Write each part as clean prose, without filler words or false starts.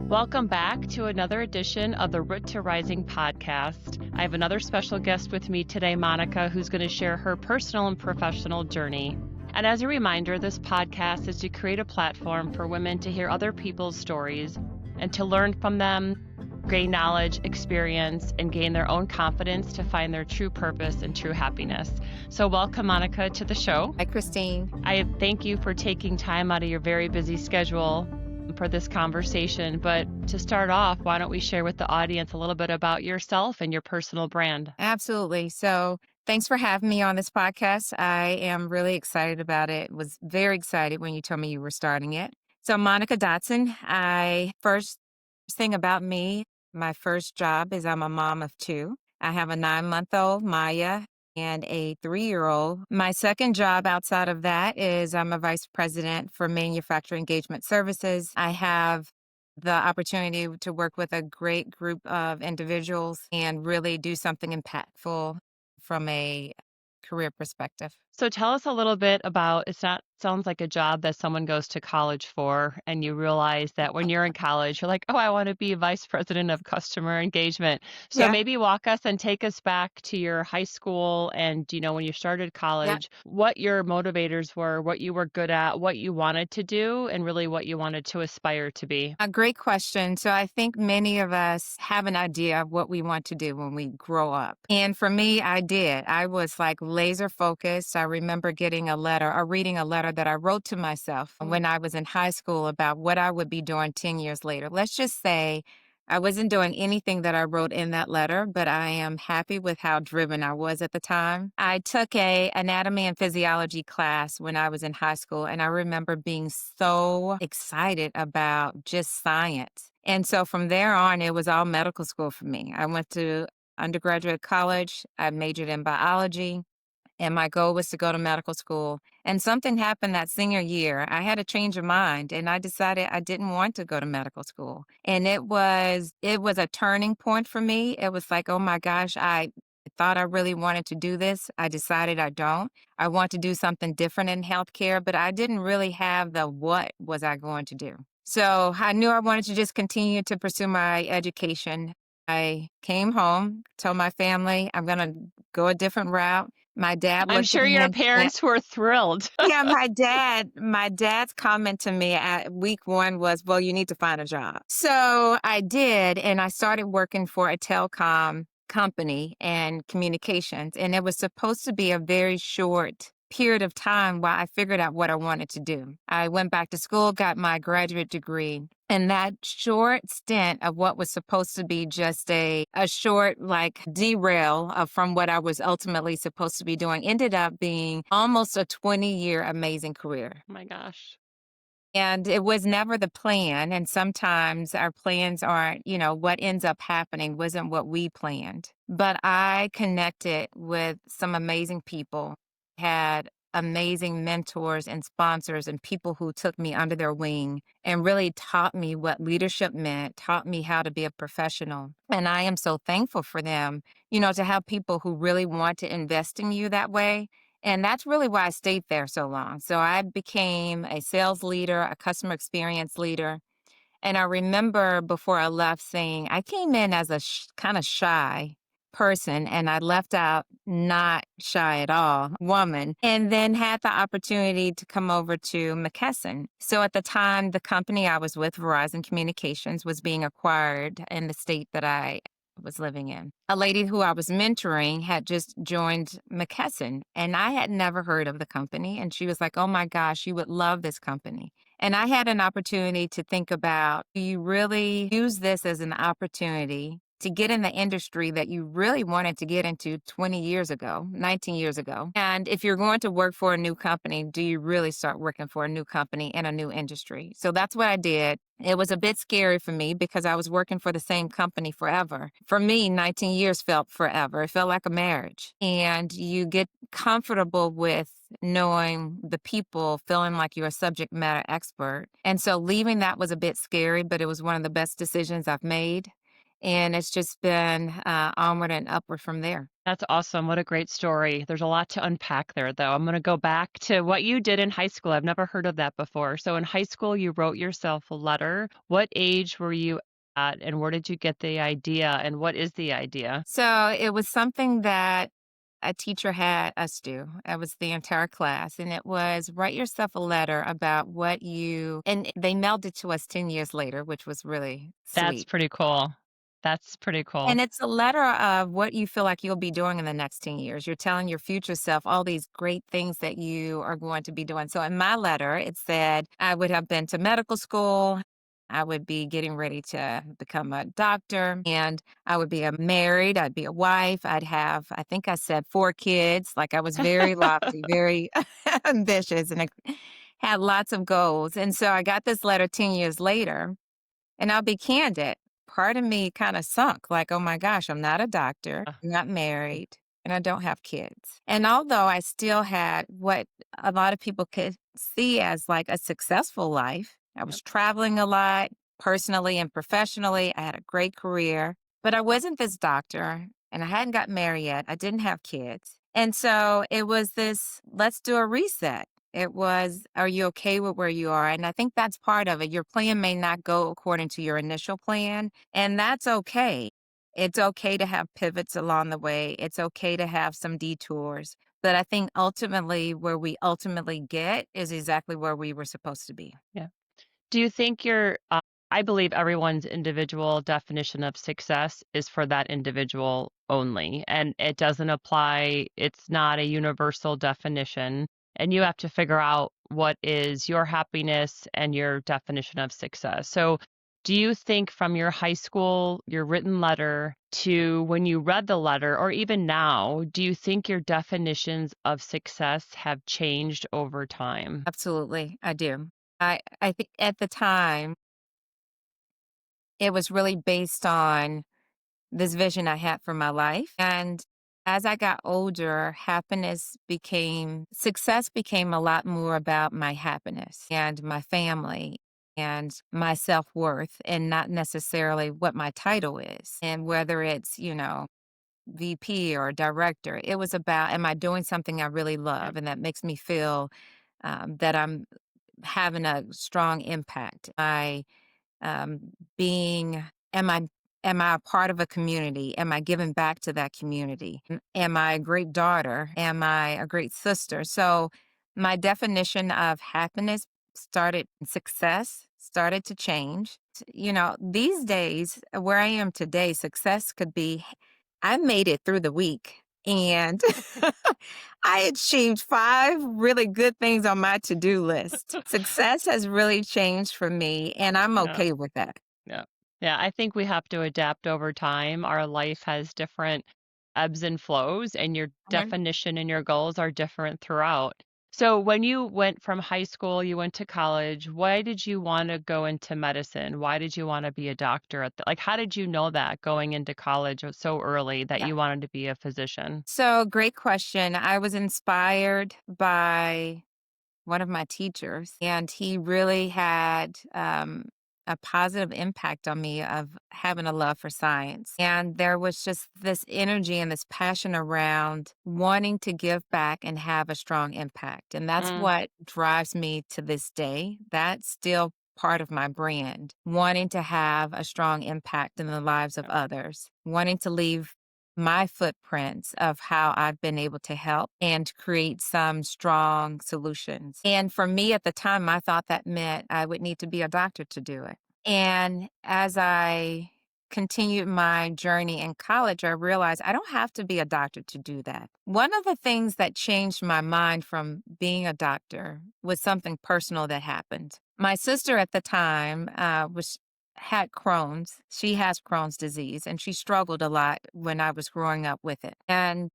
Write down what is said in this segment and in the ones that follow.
Welcome back to another edition of the Root to Rising podcast. I have another special guest with me today, Monica, who's going to share her personal and professional journey. And as a reminder, this podcast is to create a platform for women to hear other people's stories and to learn from them, gain knowledge, experience, and gain their own confidence to find their true purpose and true happiness. So welcome, Monica, to the show. Hi, Christine. I thank you for taking time out of your very busy schedule for this conversation. But to start off, why don't we share with the audience a little bit about yourself and your personal brand? Absolutely. So thanks for having me on this podcast. I am really excited about it. Was very excited when you told me you were starting it. So Monica Dotson, first thing about me, my first job is I'm a mom of two. I have a 9-month-old, Maya, and a 3-year-old. My second job outside of that is I'm a vice president for manufacturer engagement services. I have the opportunity to work with a great group of individuals and really do something impactful from a career perspective. So tell us a little bit about, sounds like a job that someone goes to college for, and you realize that when you're in college, you're like, oh, I want to be vice president of customer engagement. So Yeah. maybe walk us and take us back to your high school and, when you started college, what your motivators were, what you were good at, what you wanted to do, and really what you wanted to aspire to be. A great question. So I think many of us have an idea of what we want to do when we grow up. And for me, I did. I was like laser focused. I remember getting a letter or reading a letter that I wrote to myself when I was in high school about what I would be doing 10 years later. Let's just say I wasn't doing anything that I wrote in that letter, but I am happy with how driven I was at the time. I took a anatomy and physiology class when I was in high school, and I remember being so excited about just science. And so from there on, it was all medical school for me. I went to undergraduate college. I majored in biology. And my goal was to go to medical school. And something happened that senior year. I had a change of mind and I decided I didn't want to go to medical school. And it was a turning point for me. It was like, oh my gosh, I thought I really wanted to do this. I decided I don't. I want to do something different in healthcare, but I didn't really have the what was I going to do. So I knew I wanted to just continue to pursue my education. I came home, told my family I'm going to go a different route. My dad I'm looked at sure me your and parents were thrilled. yeah, my dad's comment to me at week 1 was, well, you need to find a job. So I did, and I started working for a telecom company and communications, and it was supposed to be a very short period of time while I figured out what I wanted to do. I went back to school, got my graduate degree, and that short stint of what was supposed to be just a short like derail from what I was ultimately supposed to be doing ended up being almost a 20-year amazing career. Oh my gosh. And it was never the plan. And sometimes our plans aren't, what ends up happening wasn't what we planned. But I connected with some amazing people, had amazing mentors and sponsors and people who took me under their wing and really taught me what leadership meant, taught me how to be a professional. And I am so thankful for them, to have people who really want to invest in you that way. And that's really why I stayed there so long. So I became a sales leader, a customer experience leader. And I remember before I left saying, I came in as a kind of shy person and I left out not shy at all woman, and then had the opportunity to come over to McKesson. So at the time, the company I was with, Verizon Communications, was being acquired in the state that I was living in. A lady who I was mentoring had just joined McKesson, and I had never heard of the company. And she was like, oh my gosh, you would love this company. And I had an opportunity to think about, do you really use this as an opportunity to get in the industry that you really wanted to get into 20 years ago, 19 years ago? And if you're going to work for a new company, do you really start working for a new company in a new industry? So that's what I did. It was a bit scary for me because I was working for the same company forever. For me, 19 years felt forever. It felt like a marriage. And you get comfortable with knowing the people, feeling like you're a subject matter expert. And so leaving that was a bit scary, but it was one of the best decisions I've made. And it's just been onward and upward from there. That's awesome. What a great story. There's a lot to unpack there, though. I'm going to go back to what you did in high school. I've never heard of that before. So, in high school, you wrote yourself a letter. What age were you at, and where did you get the idea, and what is the idea? So it was something that a teacher had us do. It was the entire class. And it was write yourself a letter about what you, and they mailed it to us 10 years later, which was really That's sweet. pretty cool. That's pretty cool. And it's a letter of what you feel like you'll be doing in the next 10 years. You're telling your future self all these great things that you are going to be doing. So in my letter, it said I would have been to medical school. I would be getting ready to become a doctor and I would be a married, I'd be a wife, I'd have, I think I said 4 kids. Like I was very lofty, very ambitious, and I had lots of goals. And so I got this letter 10 years later, and I'll be candid, part of me kinda sunk, like, "Oh my gosh, I'm not a doctor, I'm not married, and I don't have kids." And although I still had what a lot of people could see as, like, a successful life, I Yep. was traveling a lot, personally and professionally, I had a great career, but I wasn't this doctor, and I hadn't got married yet, I didn't have kids. And so it was this, "Let's do a reset." It was, are you okay with where you are? And I think that's part of it. Your plan may not go according to your initial plan, and that's okay. It's okay to have pivots along the way. It's okay to have some detours. But I think ultimately, where we ultimately get is exactly where we were supposed to be. Yeah. Do you think I believe everyone's individual definition of success is for that individual only, and it doesn't apply, it's not a universal definition, and you have to figure out what is your happiness and your definition of success. So, do you think from your high school, your written letter to when you read the letter, or even now, do you think your definitions of success have changed over time? Absolutely, I do. I think at the time, it was really based on this vision I had for my life. And as I got older, success became a lot more about my happiness and my family and my self worth, and not necessarily what my title is. And whether it's, VP or director, it was about, am I doing something I really love and that makes me feel that I'm having a strong impact? Um, being am I am I a part of a community? Am I giving back to that community? Am I a great daughter? Am I a great sister? So my definition of success started to change. These days, where I am today, success could be I made it through the week and I achieved 5 really good things on my to-do list. Success has really changed for me, and I'm Yeah. okay with that. Yeah. Yeah, I think we have to adapt over time. Our life has different ebbs and flows, and your Mhm. definition and your goals are different throughout. So, when you went from high school, you went to college, why did you want to go into medicine? Why did you want to be a doctor like how did you know that going into college so early that Yeah. you wanted to be a physician? So, great question. I was inspired by one of my teachers, and he really had a positive impact on me of having a love for science. And there was just this energy and this passion around wanting to give back and have a strong impact. And that's Mm, what drives me to this day. That's still part of my brand, wanting to have a strong impact in the lives of yeah, others, wanting to leave my footprints of how I've been able to help and create some strong solutions. And for me at the time, I thought that meant I would need to be a doctor to do it. And as I continued my journey in college, I realized I don't have to be a doctor to do that. One of the things that changed my mind from being a doctor was something personal that happened. My sister at the time had Crohn's. She has Crohn's disease and she struggled a lot when I was growing up with it. And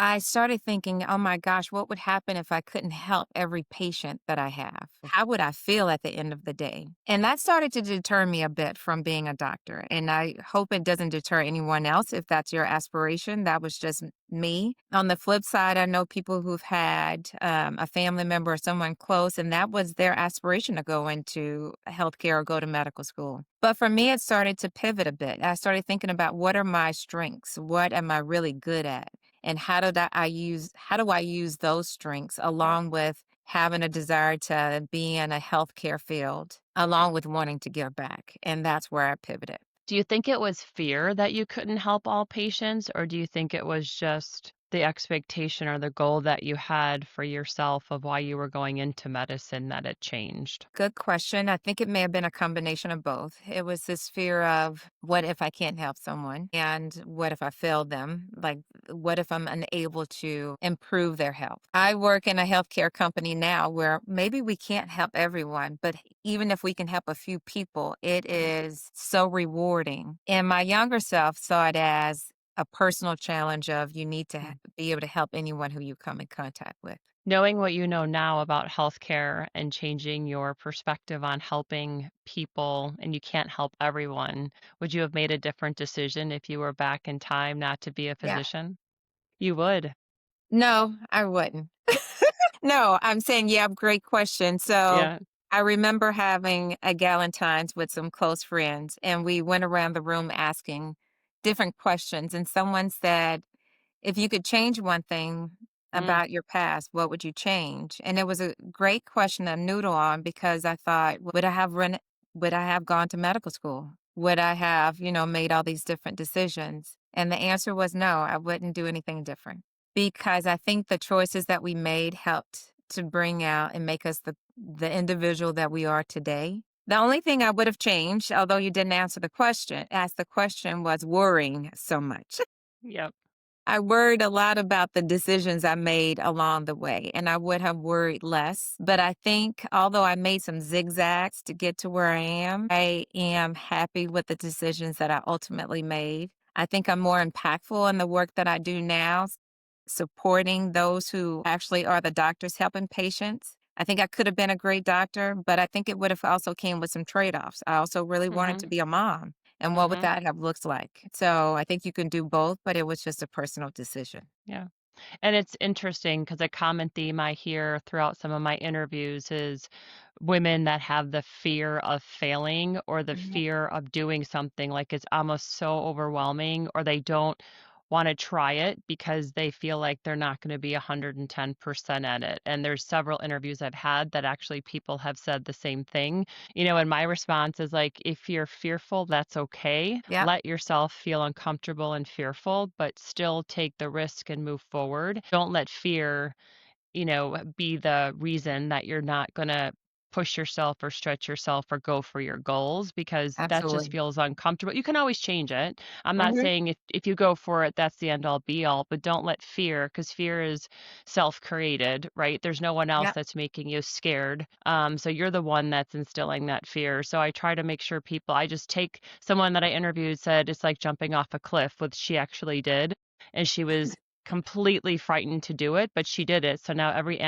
I started thinking, oh my gosh, what would happen if I couldn't help every patient that I have? How would I feel at the end of the day? And that started to deter me a bit from being a doctor. And I hope it doesn't deter anyone else if that's your aspiration. That was just me. On the flip side, I know people who've had a family member or someone close, and that was their aspiration to go into healthcare or go to medical school. But for me, it started to pivot a bit. I started thinking about what are my strengths? What am I really good at? And how do I use those strengths along with having a desire to be in a healthcare field, along with wanting to give back? And that's where I pivoted. Do you think it was fear that you couldn't help all patients, or do you think it was just the expectation or the goal that you had for yourself of why you were going into medicine that it changed? Good question. I think it may have been a combination of both. It was this fear of what if I can't help someone? And what if I fail them? Like, what if I'm unable to improve their health? I work in a healthcare company now where maybe we can't help everyone, but even if we can help a few people, it is so rewarding. And my younger self saw it as a personal challenge of you need to be able to help anyone who you come in contact with. Knowing what you know now about healthcare and changing your perspective on helping people, and you can't help everyone, would you have made a different decision if you were back in time not to be a Yeah. physician? You would. No, I wouldn't. No, I'm saying, yeah, great question. So Yeah. I remember having a Galentine's with some close friends, and we went around the room asking different questions. And someone said, if you could change one thing Mm, about your past, what would you change? And it was a great question to noodle on because I thought, would I have gone to medical school? Would I have, made all these different decisions? And the answer was no, I wouldn't do anything different because I think the choices that we made helped to bring out and make us the individual that we are today. The only thing I would have changed, although you didn't ask the question was worrying so much. yep. I worried a lot about the decisions I made along the way, and I would have worried less. But I think although I made some zigzags to get to where I am happy with the decisions that I ultimately made. I think I'm more impactful in the work that I do now, supporting those who actually are the doctors helping patients. I think I could have been a great doctor, but I think it would have also came with some trade-offs. I also really wanted to Mhm. be a mom. And what would Mhm. that have looked like? So I think you can do both, but it was just a personal decision. Yeah. And it's interesting because a common theme I hear throughout some of my interviews is women that have the fear of failing or the Mhm. fear of doing something like it's almost so overwhelming, or they don't want to try it because they feel like they're not going to be 110% at it. And there's several interviews I've had that actually people have said the same thing. And my response is like, if you're fearful, that's okay. Yep, Let yourself feel uncomfortable and fearful, but still take the risk and move forward. Don't let fear be the reason that you're not gonna push yourself or stretch yourself or go for your goals because that just absolutely. feels uncomfortable. You can always change it. I'm not Mhm. saying if you go for it, that's the end all be all, but don't let fear, because fear is self-created, right? There's no one else Yep, that's making you scared. So you're the one that's instilling that fear. So I try to make sure I just take someone that I interviewed said it's like jumping off a cliff, which she actually did. And she was completely frightened to do it, but she did it. So now every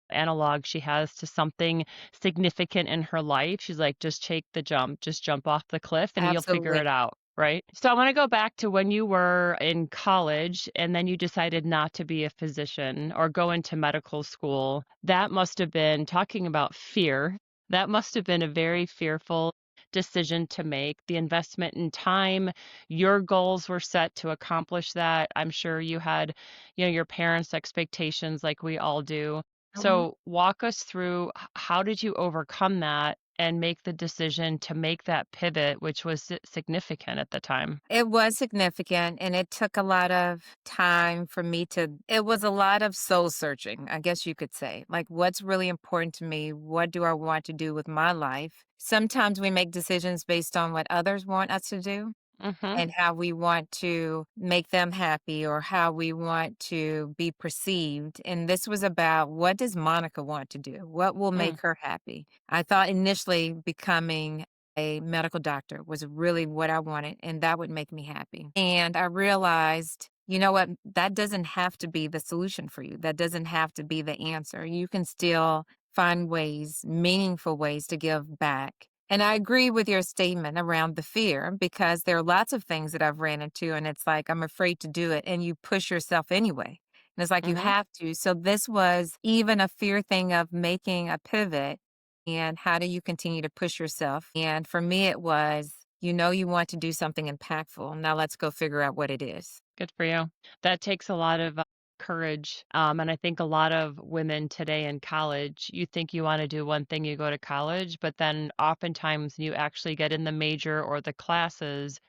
analog she has to something significant in her life, she's like, just take the jump, just jump off the cliff and you'll figure absolutely. it out. Right. So I want to go back to when you were in college and then you decided not to be a physician or go into medical school. That must have been talking about fear. That must have been a very fearful decision to make. The investment in time, your goals were set to accomplish that. I'm sure you had, your parents' expectations like we all do. Mhm. So walk us through how did you overcome that and make the decision to make that pivot, which was significant at the time? It was significant, and it took a lot of time for me it was a lot of soul searching, I guess you could say. Like, what's really important to me? What do I want to do with my life? Sometimes we make decisions based on what others want us to do Mhm. and how we want to make them happy or how we want to be perceived. And this was about what does Monica want to do? What will Mm. make her happy? I thought initially becoming a medical doctor was really what I wanted, and that would make me happy. And I realized you know what? That doesn't have to be the solution for you. That doesn't have to be the answer. You can still find ways, meaningful ways to give back. And I agree with your statement around the fear because there are lots of things that I've ran into, and it's like, I'm afraid to do it. And you push yourself anyway. And it's like you Mhm. have to. So this was even a fear thing of making a pivot. And how do you continue to push yourself? And for me, it was, you want to do something impactful. Now let's go figure out what it is. Good for you. That takes a lot of courage. And I think a lot of women today in college, you think you want to do one thing, you go to college, but then oftentimes you actually get in the major or the classes,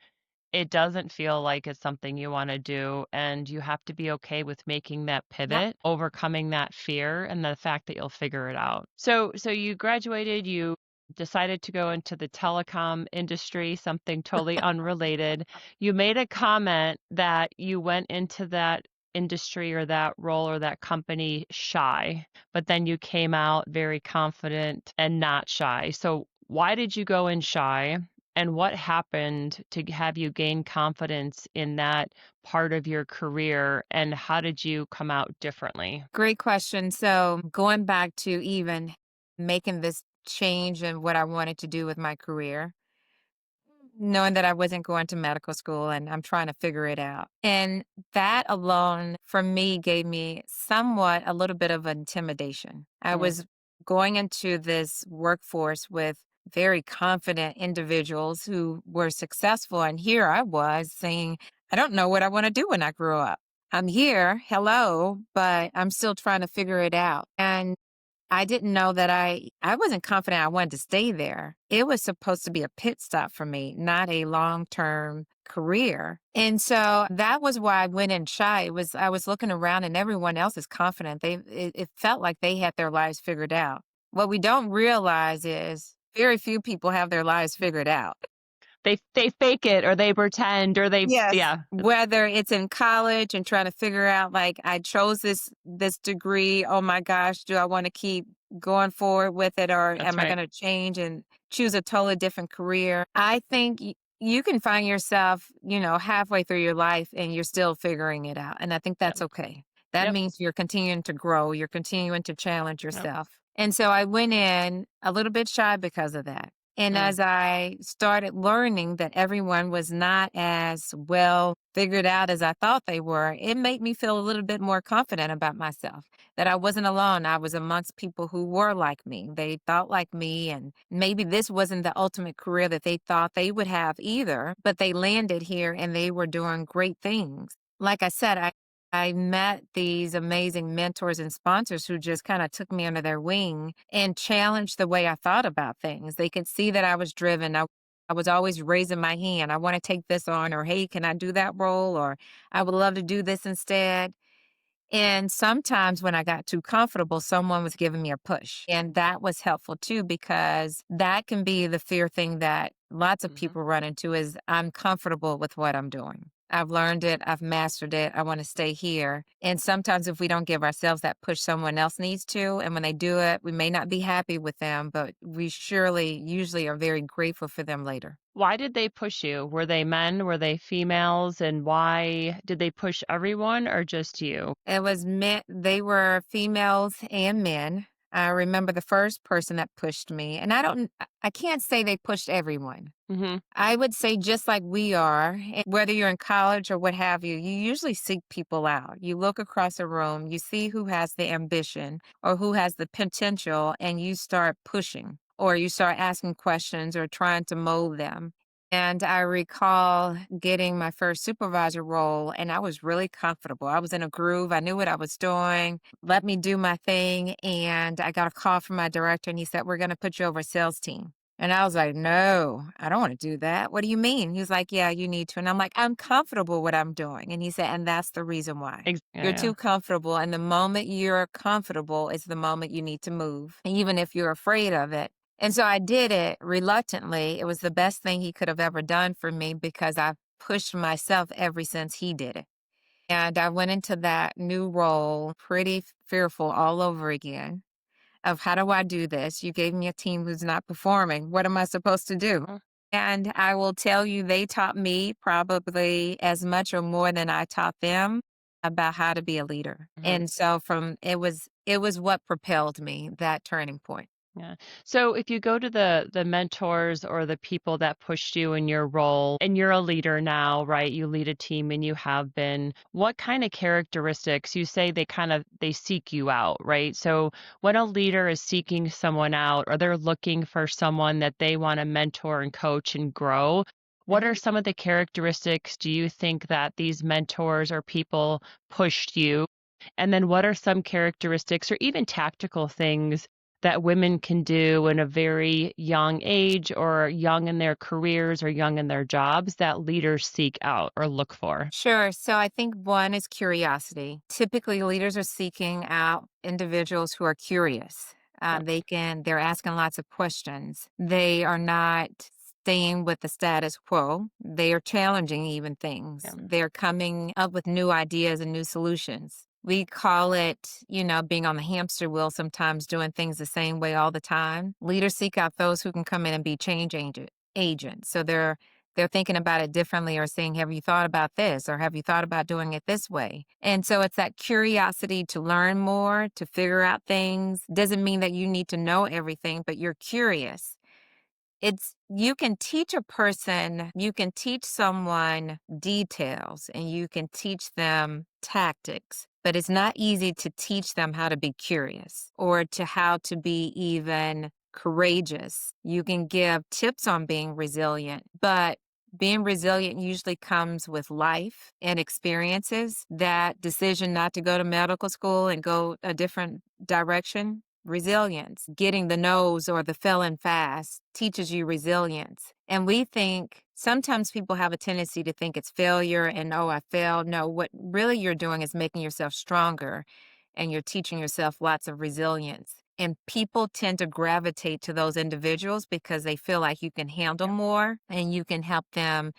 it doesn't feel like it's something you wanna do, and you have to be okay with making that Yep. pivot, overcoming that fear, and the fact that you'll figure it out. So you graduated, you decided to go into the telecom industry, something totally unrelated. You made a comment that you went into that industry or that role or that company shy, but then you came out very confident and not shy. So why did you go in shy? And what happened to have you gain confidence in that part of your career, and how did you come out differently? Great question. So, going back to even making this change in what I wanted to do with my career, knowing that I wasn't going to medical school and I'm trying to figure it out. And that alone for me gave me somewhat a little bit of intimidation. I Mm, was going into this workforce with very confident individuals who were successful. And here I was saying, I don't know what I want to do when I grow up. I'm here, hello, but I'm still trying to figure it out. And I didn't know that I wasn't confident I wanted to stay there. It was supposed to be a pit stop for me, not a long-term career. And so that was why I went in shy. I was looking around and everyone else is confident. It felt like they had their lives figured out. What we don't realize is very few people have their lives figured out. they fake it or they pretend or they Yes. yeah, Whether it's in college and trying to figure out like I chose this degree, oh my gosh, do I want to keep going forward with it or that's am I right. going to change and choose a totally different career? I think you can find yourself, halfway through your life and you're still figuring it out. And I think Yep, that's okay. That yep, means you're continuing to grow, you're continuing to challenge yep. yourself. And so I went in a little bit shy because of that. And Mm, as I started learning that everyone was not as well figured out as I thought they were, it made me feel a little bit more confident about myself, that I wasn't alone. I was amongst people who were like me. They thought like me, and maybe this wasn't the ultimate career that they thought they would have either, but they landed here and they were doing great things. Like I said, I met these amazing mentors and sponsors who just kind of took me under their wing and challenged the way I thought about things. They could see that I was driven. I was always raising my hand. I want to take this on, or hey, can I do that role? Or I would love to do this instead. And sometimes when I got too comfortable, someone was giving me a push. And that was helpful too, because that can be the fear thing that lots of mhm. people run into is I'm comfortable with what I'm doing. I've learned it, I've mastered it, I want to stay here. And sometimes if we don't give ourselves that push, someone else needs to. And when they do it, we may not be happy with them, but we surely usually are very grateful for them later. Why did they push you? Were they men? Were they females? And why did they push everyone or just you? It was men, they were females and men. I remember the first person that pushed me, and I can't say they pushed everyone. Mhm. I would say just like we are, whether you're in college or what have you, you usually seek people out. You look across a room, you see who has the ambition or who has the potential, and you start pushing or you start asking questions or trying to mold them. And I recall getting my first supervisor role, and I was really comfortable. I was in a groove. I knew what I was doing. Let me do my thing. And I got a call from my director, and he said, "We're going to put you over a sales team." And I was like, "No, I don't want to do that. What do you mean?" He was like, "Yeah, you need to." And I'm like, "I'm comfortable what I'm doing." And he said, "And that's the reason why. Yeah, You're yeah. too comfortable. And the moment you're comfortable is the moment you need to move, even if you're afraid of it." And so I did it reluctantly. It was the best thing he could have ever done for me because I've pushed myself ever since he did it. And I went into that new role pretty fearful all over again of how do I do this? You gave me a team who's not performing. What am I supposed to do? And I will tell you, they taught me probably as much or more than I taught them about how to be a leader. Mhm. And so from it was what propelled me, that turning point. Yeah. So if you go to the mentors or the people that pushed you in your role, and you're a leader now, right? You lead a team and you have been. What kind of characteristics, you say they seek you out, right? So when a leader is seeking someone out or they're looking for someone that they want to mentor and coach and grow, what are Mhm. some of the characteristics do you think that these mentors or people pushed you? And then what are some characteristics or even tactical things that women can do in a very young age or young in their careers or young in their jobs that leaders seek out or look for? Sure. So I think one is curiosity. Typically, leaders are seeking out individuals who are curious. Yep. They're asking lots of questions. They are not staying with the status quo. They are challenging even things. Yep. They're coming up with new ideas and new solutions. We call it, being on the hamster wheel sometimes, doing things the same way all the time. Leaders seek out those who can come in and be agents. So they're thinking about it differently or saying, have you thought about this? Or have you thought about doing it this way? And so it's that curiosity to learn more, to figure out things. Doesn't mean that you need to know everything, but you're curious. You can teach a person, you can teach someone details and you can teach them tactics, but it's not easy to teach them how to be curious or to how to be even courageous. You can give tips on being resilient, but being resilient usually comes with life and experiences. That decision not to go to medical school and go a different direction, resilience. Getting the no's or the failing fast teaches you resilience. And we think sometimes people have a tendency to think it's failure and, oh, I failed. No, what really you're doing is making yourself stronger and you're teaching yourself lots of resilience. And people tend to gravitate to those individuals because they feel like you can handle Yep. more and you can help them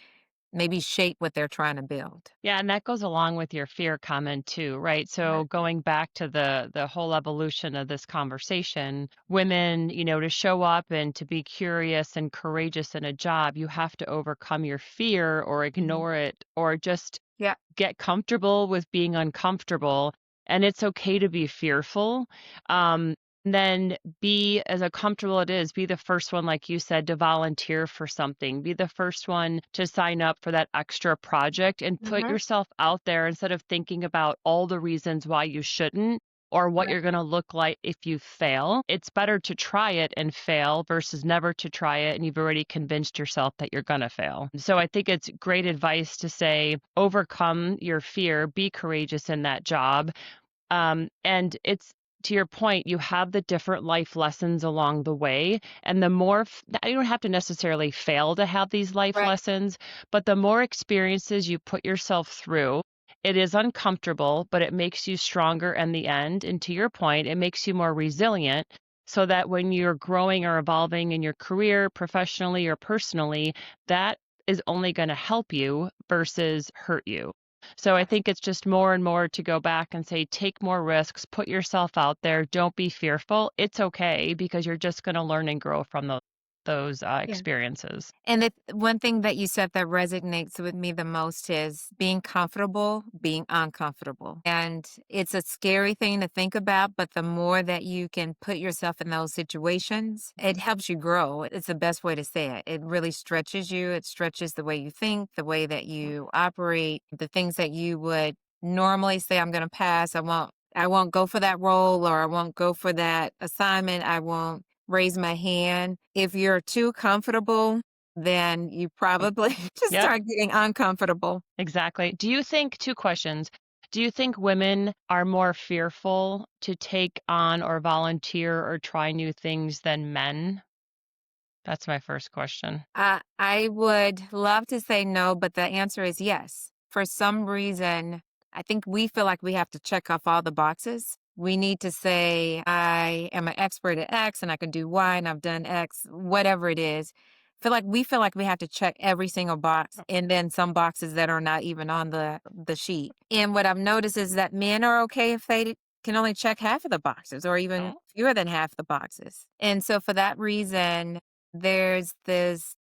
maybe shape what they're trying to build. Yeah, and that goes along with your fear comment too, right? Uh-huh. So going back to the whole evolution of this conversation, women, to show up and to be curious and courageous in a job, you have to overcome your fear or Mhm. ignore it or just Yeah. get comfortable with being uncomfortable, and it's okay to be fearful. Then be as uncomfortable it is, be the first one, like you said, to volunteer for something. Be the first one to sign up for that extra project and put Hmm. yourself out there instead of thinking about all the reasons why you shouldn't or what Right. you're going to look like if you fail. It's better to try it and fail versus never to try it and you've already convinced yourself that you're going to fail. So I think it's great advice to say, overcome your fear, be courageous in that job. And it's to your point, you have the different life lessons along the way. And the more, you don't have to necessarily fail to have these life Right. lessons, but the more experiences you put yourself through, it is uncomfortable, but it makes you stronger in the end. And to your point, it makes you more resilient so that when you're growing or evolving in your career, professionally or personally, that is only going to help you versus hurt you. So I Yes. think it's just more and more to go back and say, take more risks, put yourself out there, don't be fearful. It's okay because you're just going to learn and grow from those Yeah. experiences. And the one thing that you said that resonates with me the most is being comfortable, being uncomfortable. And it's a scary thing to think about, but the more that you can put yourself in those situations, it helps you grow. It's the best way to say it. It really stretches you. It stretches the way you think, the way that you operate, the things that you would normally say, I'm going to pass. I won't go for that role or I won't go for that assignment. I won't raise my hand. If you're too comfortable, then you probably just Yep, start getting uncomfortable. exactly. Do you think, two questions, do you think women are more fearful to take on or volunteer or try new things than men? That's my first question. I would love to say no, but the answer is yes. For some reason, I think we feel like we have to check off all the boxes. We need to say, I am an expert at X and I can do Y and I've done X, whatever it is. We feel like we have to check every single box and then some boxes that are not even on the sheet. And what I've noticed is that men are okay if they can only check half of the boxes or even Oh, fewer than half the boxes. And so for that reason, there's this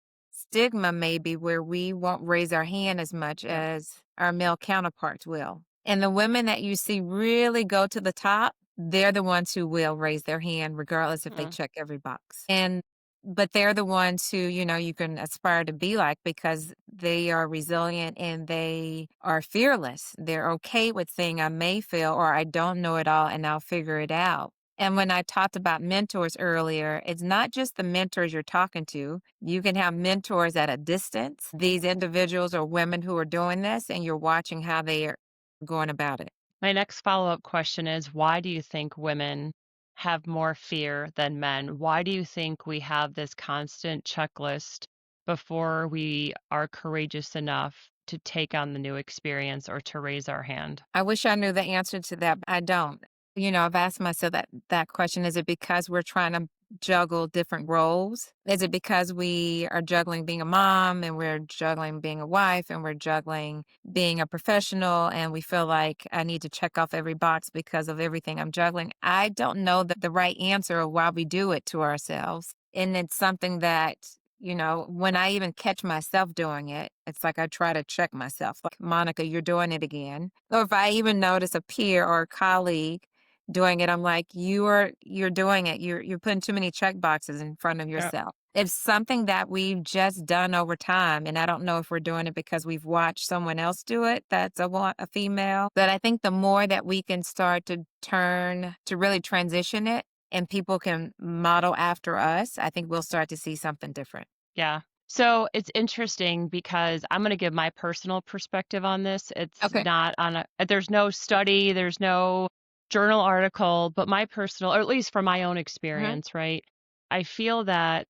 stigma maybe where we won't raise our hand as much Yep. as our male counterparts will. And the women that you see really go to the top, they're the ones who will raise their hand regardless if they Mm. check every box. And but they're the ones who, you can aspire to be like because they are resilient and they are fearless. They're okay with saying I may fail or I don't know it all and I'll figure it out. And when I talked about mentors earlier, it's not just the mentors you're talking to. You can have mentors at a distance. These individuals or women who are doing this, and you're watching how they are going about it. My next follow-up question is, why do you think women have more fear than men? Why do you think we have this constant checklist before we are courageous enough to take on the new experience or to raise our hand? I wish I knew the answer to that, but I don't. I've asked myself that question. Is it because we're trying to juggle different roles? Is it because we are juggling being a mom and we're juggling being a wife and we're juggling being a professional and we feel like I need to check off every box because of everything I'm juggling? I don't know the right answer of why we do it to ourselves. And it's something that when I even catch myself doing it, it's like I try to check myself, like, Monica, you're doing it again. Or if I even notice a peer or a colleague doing it, I'm like, you're doing it. You're putting too many check boxes in front of Yep. yourself. It's something that we've just done over time. And I don't know if we're doing it because we've watched someone else do it that's a female. But I think the more that we can start to turn to really transition it and people can model after us, I think we'll start to see something different. Yeah. So it's interesting because I'm going to give my personal perspective on this. It's Okay. not on there's no study, there's no journal article, but my personal, or at least from my own Mhm. experience, right? I feel that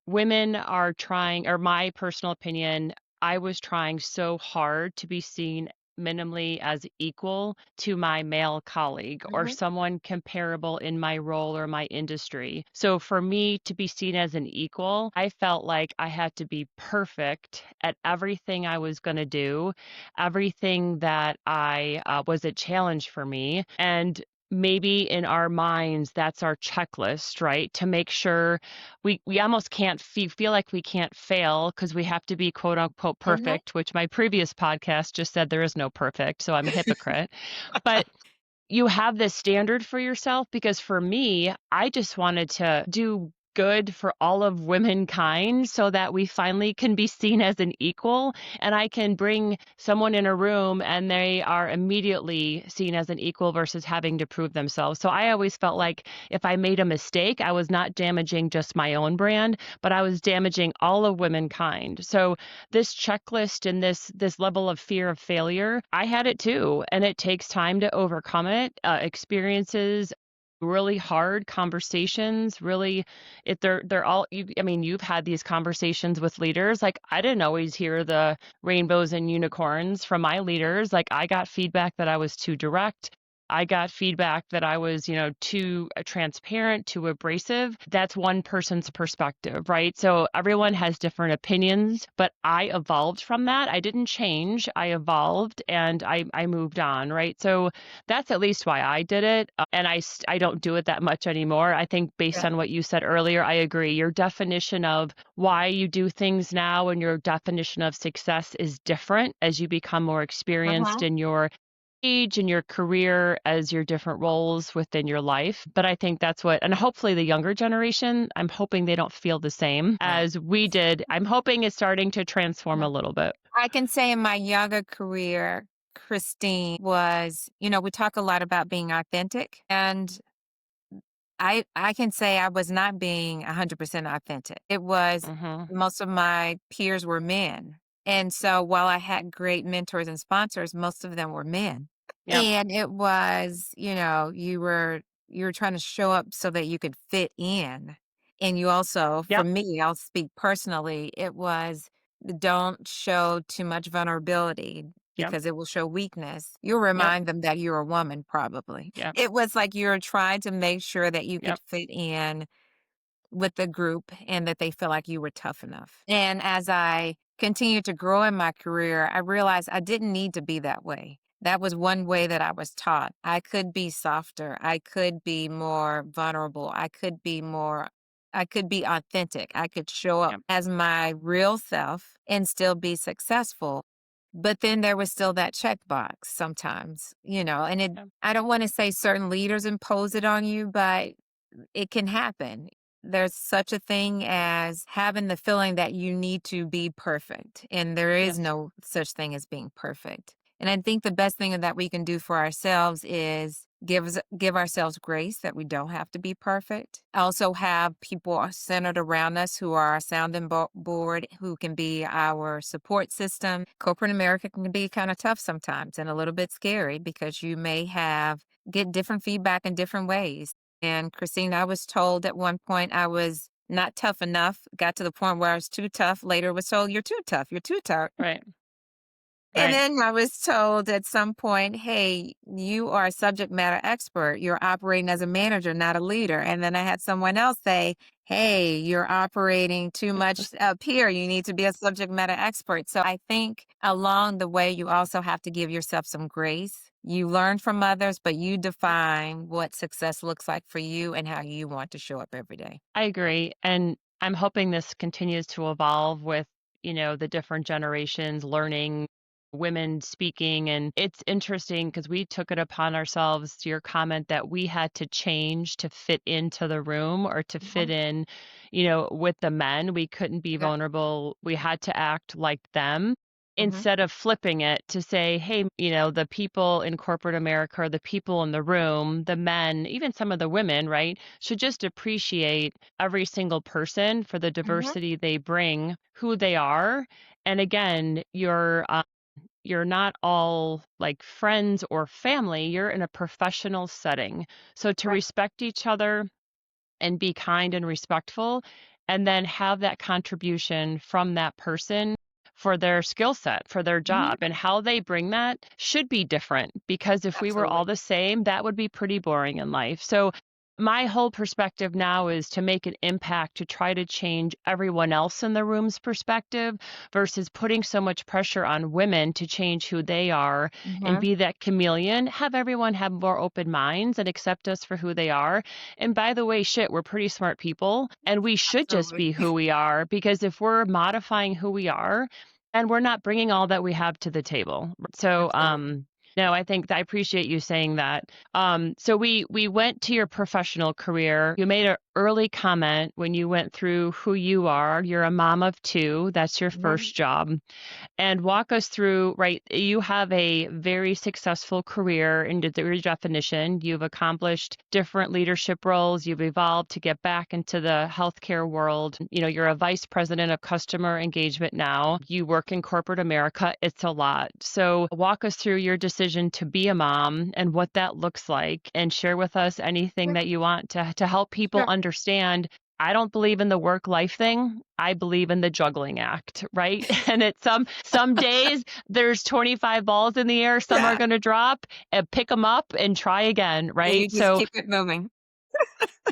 women are trying, or my personal opinion, I was trying so hard to be seen minimally as equal to my male colleague or Mhm. someone comparable in my role or my industry. So for me to be seen as an equal, I felt like I had to be perfect at everything I was going to do, everything that I was a challenge for me. And maybe in our minds, that's our checklist, right? To make sure we almost can't feel like we can't fail because we have to be quote unquote Mhm. perfect, which my previous podcast just said there is no perfect, so I'm a hypocrite. But you have this standard for yourself because for me, I just wanted to do good for all of womankind so that we finally can be seen as an equal and I can bring someone in a room and they are immediately seen as an equal versus having to prove themselves. So I always felt like if I made a mistake, I was not damaging just my own brand, but I was damaging all of womankind. So this checklist and this level of fear of failure, I had it too, and it takes time to overcome it. Experiences, really hard conversations, really, if they're all you. I mean, you've had these conversations with leaders. Like I didn't always hear the rainbows and unicorns from my leaders. Like I got feedback that I was too direct. I got feedback that I was, too transparent, too abrasive. That's one person's perspective, right? So everyone has different opinions, but I evolved from that. I didn't change. I evolved and I moved on, right? So that's at least why I did it. And I don't do it that much anymore. I think based Yeah. on what you said earlier, I agree. Your definition of why you do things now and your definition of success is different as you become more experienced Uh-huh. in your age and your career as your different roles within your life. But I think that's what, and hopefully the younger generation, I'm hoping they don't feel the same Right. as we did. I'm hoping it's starting to transform Yeah. a little bit. I can say in my younger career, Christine was, we talk a lot about being authentic. And I can say I was not being 100% authentic. It was Hmm. most of my peers were men. And so while I had great mentors and sponsors, most of them were men. Yep. And it was, you were trying to show up so that you could fit in. And you also, for Yep. me, I'll speak personally, it was don't show too much vulnerability Yep. because it will show weakness. You'll Yep. remind them that you're a woman, probably. Yep. It was like you're trying to make sure that you could Yep. fit in with the group and that they feel like you were tough enough. And as I continued to grow in my career, I realized I didn't need to be that way. That was one way that I was taught. I could be softer. I could be more vulnerable. I could be more I could be authentic. I could show up Yeah. as my real self and still be successful. But then there was still that checkbox sometimes, and Yeah. I don't want to say certain leaders impose it on you, but it can happen. There's such a thing as having the feeling that you need to be perfect, and there is Yes. no such thing as being perfect. And I think the best thing that we can do for ourselves is give ourselves grace that we don't have to be perfect. Also have people centered around us who are our sounding board, who can be our support system. Corporate America can be kind of tough sometimes and a little bit scary because you may get different feedback in different ways. And Christine, I was told at one point I was not tough enough, got to the point where I was too tough. Later was told, you're too tough, you're too tough. Right. And Right. then I was told at some point, hey, you are a subject matter expert. You're operating as a manager, not a leader. And then I had someone else say, hey, you're operating too much up here. You need to be a subject matter expert. So I think along the way, you also have to give yourself some grace. You learn from others, but you define what success looks like for you and how you want to show up every day. I agree. And I'm hoping this continues to evolve with, the different generations learning, women speaking. And it's interesting because we took it upon ourselves, to your comment, that we had to change to fit into the room or to fit Mhm. in, with the men. We couldn't be Yeah. vulnerable. We had to act like them. Hmm. Instead of flipping it to say, hey, the people in corporate America, or the people in the room, the men, even some of the women, right, should just appreciate every single person for the Hmm. diversity they bring, who they are. And again, you're not all like friends or family, you're in a professional setting. So to Right. respect each other and be kind and respectful, and then have that contribution from that person for their skill set, for their Hmm. job, and how they bring that should be different, because if we were all Absolutely. the same, that would be pretty boring in life. So my whole perspective now is to make an impact, to try to change everyone else in the room's perspective versus putting so much pressure on women to change who they are and Hmm. be that chameleon. Have everyone have more open minds and accept us for who they are. And by the way, shit, we're pretty smart people and we should just Absolutely. be who we are, because if we're modifying who we are, and we're not bringing all that we have to the table. So, Absolutely. no, I think I appreciate you saying that. So we went to your professional career. You made an early comment when you went through who you are. You're a mom of two. That's your Mhm. first job. And walk us through, right? You have a very successful career in your definition. You've accomplished different leadership roles. You've evolved to get back into the healthcare world. You're a vice president of customer engagement now. You work in corporate America. It's a lot. So walk us through your decision to be a mom and what that looks like, and share with us anything Yeah, that you want to help people sure. understand. I don't believe in the work life thing. I believe in the juggling act, right? And it's some days there's 25 balls in the air, some are Yeah. going to drop, and pick them up and try again, And right? you just So keep it moving.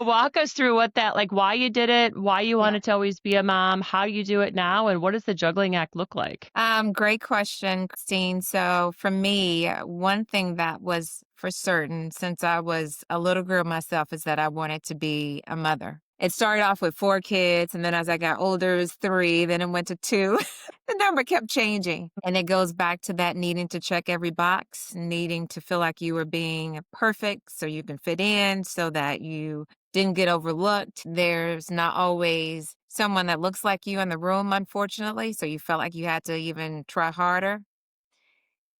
walk us through what that, like, why you did it, why you Yeah. wanted to always be a mom, how you do it now, and what does the juggling act look like? Great question, Christine. So for me, one thing that was for certain since I was a little girl myself is that I wanted to be a mother. It started off with 4 kids, and then as I got older, it was 3, then it went to 2. The number kept changing. And it goes back to that needing to check every box, needing to feel like you were being perfect so you can fit in, so that you didn't get overlooked. There's not always someone that looks like you in the room, unfortunately. So you felt like you had to even try harder.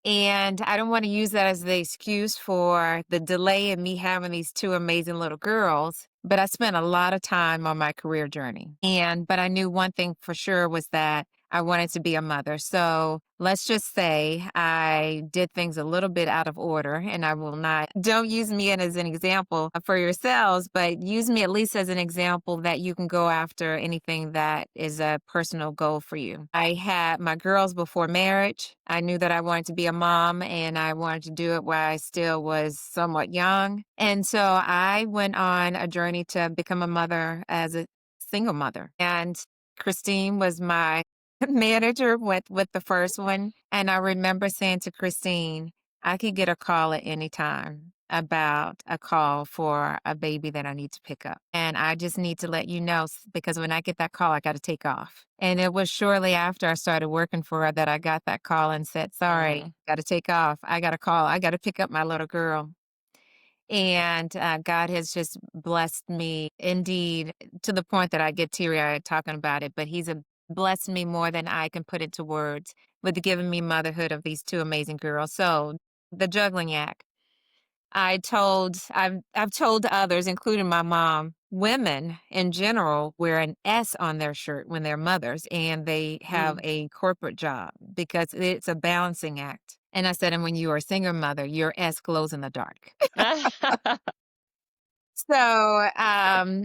And I don't want to use that as the excuse for the delay in me having these 2 amazing little girls, but I spent a lot of time on my career journey. But I knew one thing for sure was that I wanted to be a mother. So let's just say I did things a little bit out of order, and I will not, don't use me as an example for yourselves, but use me at least as an example that you can go after anything that is a personal goal for you. I had my girls before marriage. I knew that I wanted to be a mom, and I wanted to do it while I still was somewhat young. And so I went on a journey to become a mother as a single mother. And Christine was my manager with the first one. And I remember saying to Christine, I could get a call at any time. about a call for a baby that I need to pick up. And I just need to let you know because when I get that call, I got to take off. And it was shortly after I started working for her that I got that call and said, sorry, Mm, got to take off. I got a call. I got to pick up my little girl. And God has just blessed me indeed to the point that I get teary eyed talking about it. But blessed me more than I can put into words with giving me motherhood of these two amazing girls. So the juggling act. I've told others, including my mom, women in general wear an S on their shirt when they're mothers and they have mm. a corporate job because it's a balancing act. And I said, and when you are a single mother, your S glows in the dark.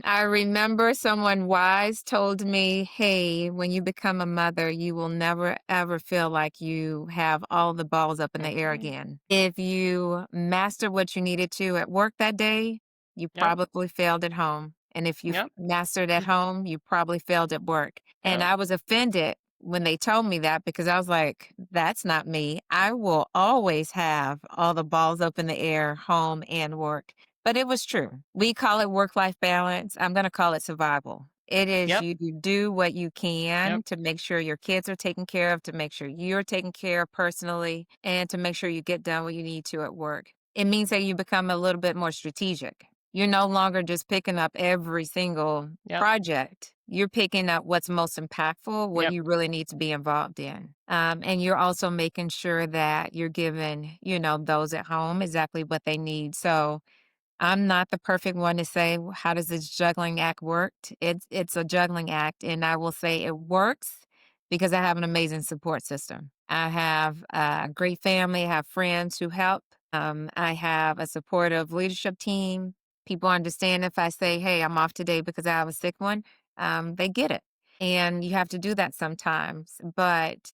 I remember someone wise told me, hey, when you become a mother, you will never ever feel like you have all the balls up in the air Mhm. again. If you master what you needed to at work that day, you Yep, probably failed at home. And if you yep, mastered at home, you probably failed at work. And yep, I was offended when they told me that because I was like, that's not me. I will always have all the balls up in the air, home and work. But it was true. We call it work-life balance. I'm gonna call it survival. It is yep, you do what you yep, can to make sure your kids are taken care of, to make sure you're taken care of personally, and to make sure you get done what you need to at work. It means that you become a little bit more strategic. You're no longer just picking up every single yep, project. You're picking up what's most impactful, what yep, you really need to be involved in. And you're also making sure that you're giving, those at home exactly what they need. So I'm not the perfect one to say, how does this juggling act work? It's a juggling act, and I will say it works because I have an amazing support system. I have a great family, I have friends who help. I have a supportive leadership team. People understand if I say, hey, I'm off today because I have a sick one, they get it. And you have to do that sometimes, but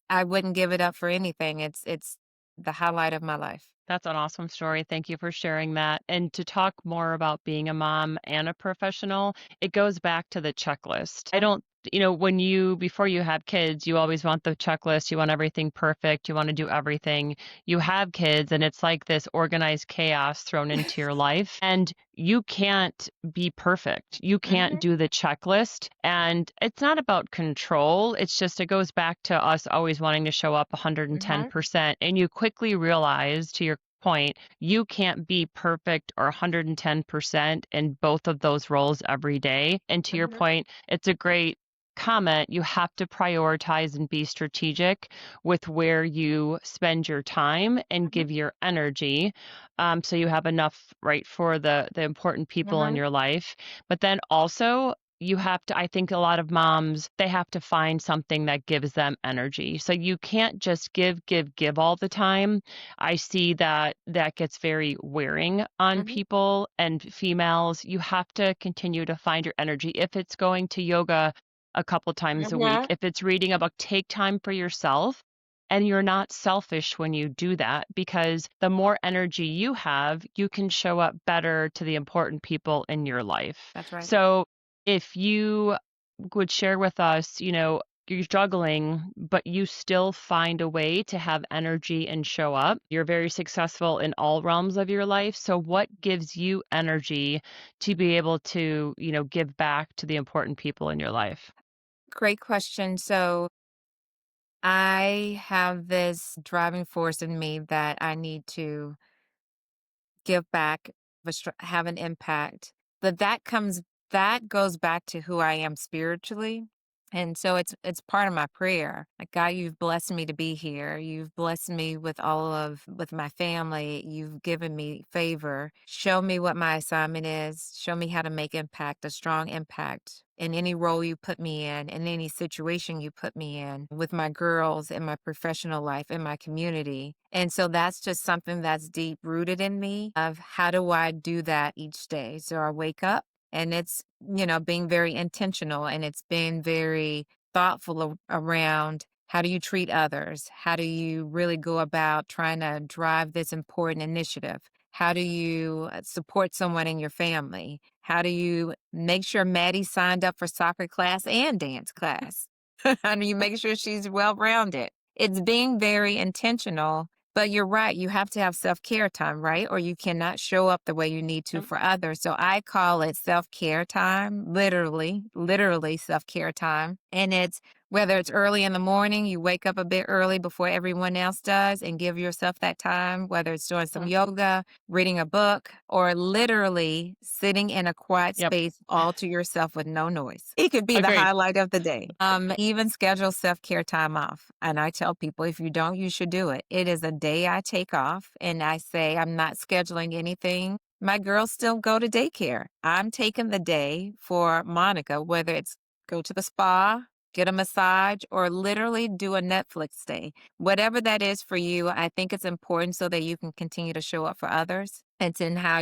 I wouldn't give it up for anything. It's the highlight of my life. That's an awesome story. Thank you for sharing that. And to talk more about being a mom and a professional, it goes back to the checklist. I don't, before you have kids, you always want the checklist. You want everything perfect. You want to do everything. You have kids, and it's like this organized chaos thrown into your life. And you can't be perfect. You can't Mhm, do the checklist. And it's not about control. It's just, it goes back to us always wanting to show up mhm, 110%. And you quickly realize, to your point, you can't be perfect or 110% in both of those roles every day. And to your mhm, point, it's a great comment. You have to prioritize and be strategic with where you spend your time and mhm, give your energy, so you have enough, right, for the important people in mhm, your life. But then also, you have to, I think a lot of moms, they have to find something that gives them energy. So you can't just give, give, give all the time. I see that that gets very wearing on mhm. people and females. You have to continue to find your energy. If it's going to yoga a couple times a week, Mhm, if it's reading a book, take time for yourself. And you're not selfish when you do that, because the more energy you have, you can show up better to the important people in your life. that's right. So if you would share with us, you're juggling, but you still find a way to have energy and show up. You're very successful in all realms of your life. So what gives you energy to be able to, give back to the important people in your life? Great question. So I have this driving force in me that I need to give back, have an impact. But that goes back to who I am spiritually. And so it's part of my prayer. Like, God, you've blessed me to be here. You've blessed me with my family. You've given me favor. Show me what my assignment is. Show me how to make impact, a strong impact in any role you put me in any situation you put me in, with my girls, in my professional life, in my community. And so that's just something that's deep rooted in me of how do I do that each day? So I wake up and it's, being very intentional, and it's been very thoughtful around how do you treat others? How do you really go about trying to drive this important initiative? How do you support someone in your family? How do you make sure Maddie signed up for soccer class and dance class? How do you make sure she's well rounded? It's being very intentional, But you're right, you have to have self-care time, right? Or you cannot show up the way you need to Yep. for others. So I call it self-care time, literally self-care time. And it's whether it's early in the morning, you wake up a bit early before everyone else does and give yourself that time, whether it's doing some Mm. yoga, reading a book, or literally sitting in a quiet Yep. space all to yourself with no noise. It could be the Agreed. highlight of the day. Even schedule self-care time off. And I tell people, if you don't, you should do it. It is a day I take off and I say, I'm not scheduling anything. My girls still go to daycare. I'm taking the day for Monica, whether it's go to the spa, get a massage, or literally do a Netflix day. Whatever that is for you, I think it's important so that you can continue to show up for others. It's in how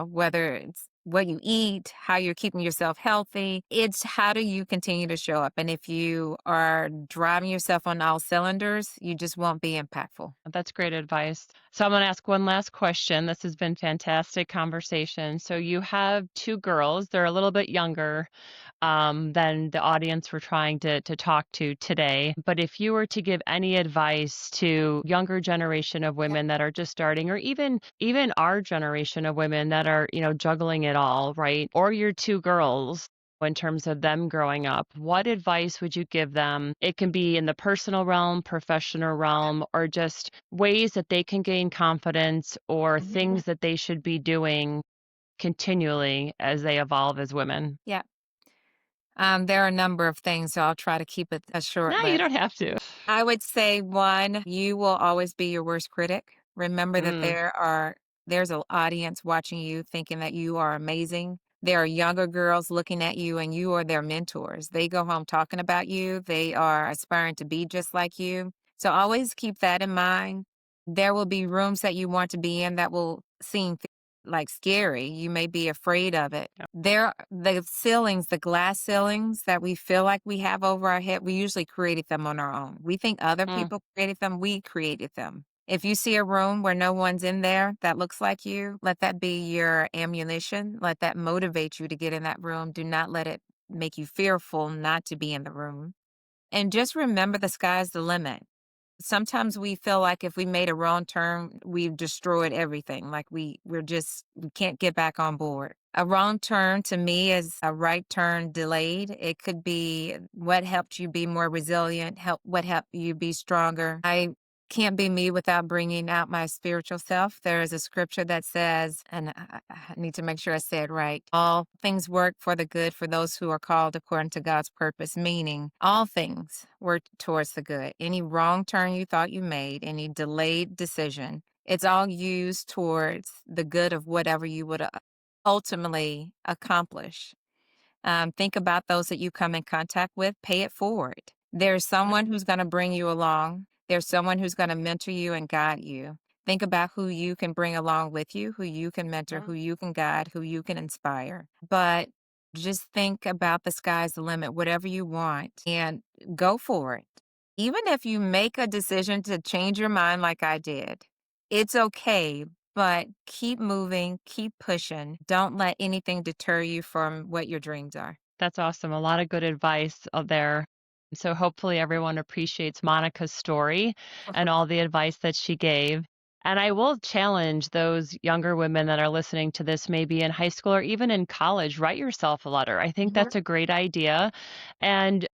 whether it's what you eat, how you're keeping yourself healthy. It's how do you continue to show up? And if you are driving yourself on all cylinders, you just won't be impactful. That's great advice. So I'm going to ask one last question. This has been fantastic conversation. So you have two girls. They're a little bit younger than the audience we're trying to talk to today. But if you were to give any advice to younger generation of women that are just starting, or even our generation of women that are, juggling it all, right? Or your two girls in terms of them growing up, what advice would you give them? It can be in the personal realm, professional realm, or just ways that they can gain confidence or things that they should be doing continually as they evolve as women. Yeah. There are a number of things, so I'll try to keep it a short No, you list. don't have to. I would say one, you will always be your worst critic. Remember that Mm, there's an audience watching you thinking that you are amazing. There are younger girls looking at you and you are their mentors. They go home talking about you. They are aspiring to be just like you. So always keep that in mind. There will be rooms that you want to be in that will seem like scary. You may be afraid of it. yeah. The glass ceilings that we feel like we have over our head, we usually created them on our own. We think other Mm, people created them, we created them. If you see a room where no one's in there that looks like you, let that be your ammunition. Let that motivate you to get in that room. Do not let it make you fearful not to be in the room. And just remember the sky's the limit. Sometimes we feel like if we made a wrong turn, we've destroyed everything. Like we can't get back on board. A wrong turn to me is a right turn delayed. It could be what helped you be more resilient, what helped you be stronger. I can't be me without bringing out my spiritual self. There is a scripture that says, and I need to make sure I say it right, all things work for the good for those who are called according to God's purpose, meaning all things work towards the good. Any wrong turn you thought you made, any delayed decision, it's all used towards the good of whatever you would ultimately accomplish. Think about those that you come in contact with, pay it forward. There's someone who's going to bring you along. There's someone who's going to mentor you and guide you. Think about who you can bring along with you, who you can mentor, mm. who you can guide, who you can inspire. But just think about the sky's the limit, whatever you want, and go for it. Even if you make a decision to change your mind like I did, it's okay, but keep moving, keep pushing. Don't let anything deter you from what your dreams are. That's awesome. A lot of good advice there. So hopefully everyone appreciates Monica's story and all the advice that she gave. And I will challenge those younger women that are listening to this, maybe in high school or even in college, write yourself a letter. I think Mhm. that's a great idea. And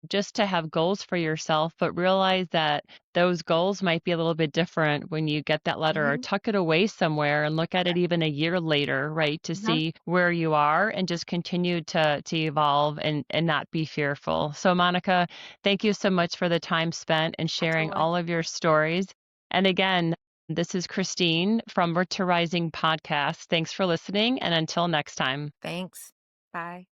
just to have goals for yourself, but realize that those goals might be a little bit different when you get that letter, or Mhm. tuck it away somewhere and look at it even a year later, right? To Mhm. see where you are and just continue to evolve and not be fearful. So Monica, thank you so much for the time spent and sharing Absolutely. all of your stories. And again, this is Christine from Root to Rising podcast. Thanks for listening, and until next time. Thanks. Bye.